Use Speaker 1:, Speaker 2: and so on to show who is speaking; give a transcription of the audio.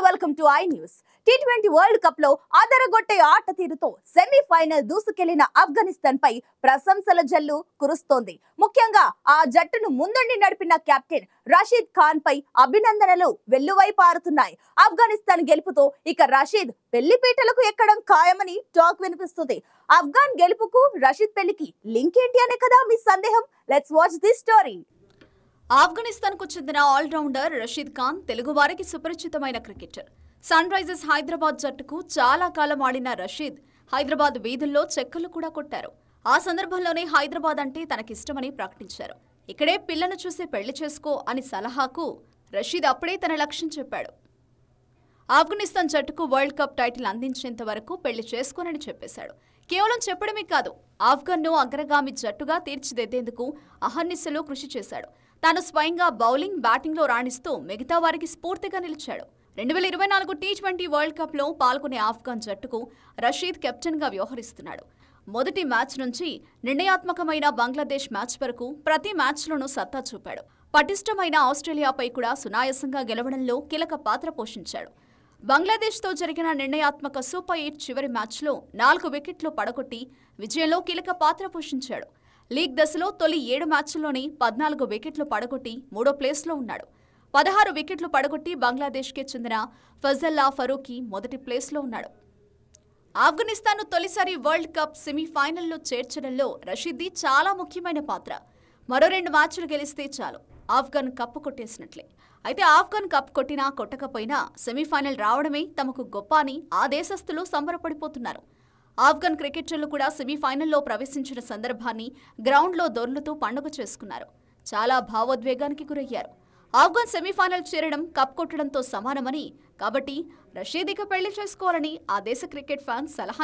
Speaker 1: Welcome to I news. T20 world cup లో అదరగొట్టే ఆట తీరుతో సెమీఫైనల్ దూసుకెళ్లిన ఆఫ్ఘనిస్తాన్ పై ప్రశంసల జల్లు కురుస్తోంది. ముఖ్యంగా ఆ జట్టును ముందుండి నడిపిన కెప్టెన్ రషీద్ ఖాన్ పై అభినందనలు వెల్లువై పారుతున్నాయి. ఆఫ్ఘనిస్తాన్ గెలుపుతో ఇక రషీద్ పెళ్లిపీటలకు ఎక్కడం ఖాయమని టాక్ వినిపిస్తుంది. ఆఫ్ఘన్ గెలుపుకు రషీద్ పెళ్లికి లింక్ ఏంటి అనే కదా మీ సందేహం. Let's watch this story.
Speaker 2: Afghanistan కు చెందిన ఆల్రౌండర్ రషీద్ ఖాన్ తెలుగువారికి సుపరిచితమైన క్రికెటర్. సన్ రైజర్స్ హైదరాబాద్ జట్టుకు చాలా కాలం ఆడిన రషీద్ హైదరాబాద్ వీధుల్లో చెక్కలు కూడా కొట్టారు. ఆ సందర్భంలోనే హైదరాబాద్ అంటే తనకిష్టమని ప్రకటించారు. ఇక్కడే పిల్లను చూసి పెళ్లి చేసుకో అని సలహాకు రషీద్ అప్పుడే తన లక్ష్యం చెప్పాడు. ఆఫ్ఘనిస్తాన్ జట్టుకు వరల్డ్ కప్ టైటిల్ అందించేంత వరకు పెళ్లి చేసుకోనని చెప్పేశాడు. కేవలం చెప్పడమే కాదు, ఆఫ్ఘన్ను అగ్రగామి జట్టుగా తీర్చిదిద్దేందుకు అహర్నిశలు కృషి చేశాడు. తాను స్వయంగా బౌలింగ్, బ్యాటింగ్లో రాణిస్తూ మిగతా వారికి స్ఫూర్తిగా నిలిచాడు. 2024 టీ20 వరల్డ్ కప్లో పాల్గొనే ఆఫ్ఘన్ జట్టుకు రషీద్ కెప్టెన్గా వ్యవహరిస్తున్నాడు. మొదటి మ్యాచ్ నుంచి నిర్ణయాత్మకమైన బంగ్లాదేశ్ మ్యాచ్ వరకు ప్రతి మ్యాచ్లోనూ సత్తా చూపాడు. పటిష్టమైన ఆస్ట్రేలియాపై కూడా సునాయాసంగా గెలవడంలో కీలక పాత్ర పోషించాడు. బంగ్లాదేశ్తో జరిగిన నిర్ణయాత్మక సూపర్ 8 చివరి మ్యాచ్లో 4 వికెట్లు పడగొట్టి విజయంలో కీలక పాత్ర పోషించాడు. లీగ్ దశలో తొలి 7 మ్యాచ్ల్లోనే 14 వికెట్లు పడగొట్టి 3వ ప్లేస్లో ఉన్నాడు. 16 వికెట్లు పడగొట్టి బంగ్లాదేశ్కి చెందిన ఫజల్లా ఫరూకీ మొదటి ప్లేస్లో ఉన్నాడు. ఆఫ్ఘనిస్తాన్ను తొలిసారి వరల్డ్ కప్ సెమీఫైనల్లో చేర్చడంలో రషీద్ది చాలా ముఖ్యమైన పాత్ర. మరో 2 మ్యాచ్లు గెలిస్తే చాలు ఆఫ్ఘన్ కప్పు కొట్టేసినట్లే. అయితే ఆఫ్ఘన్ కప్ కొట్టినా కొట్టకపోయినా సెమీఫైనల్ రావడమే తమకు గొప్ప అని ఆ దేశస్థులు సంబరపడిపోతున్నారు. ఆఫ్ఘన్ క్రికెటర్లు కూడా సెమీఫైనల్లో ప్రవేశించిన సందర్భాన్ని గ్రౌండ్లో దొర్లుతూ పండుగ చేసుకున్నారు. చాలా భావోద్వేగానికి గురయ్యారు. ఆఫ్ఘన్ సెమీఫైనల్ చేరడం కప్ కొట్టడంతో సమానమని, కాబట్టి రషీద్ ఇక పెళ్లి చేసుకోవాలని ఆ దేశ క్రికెట్ ఫ్యాన్స్ సలహా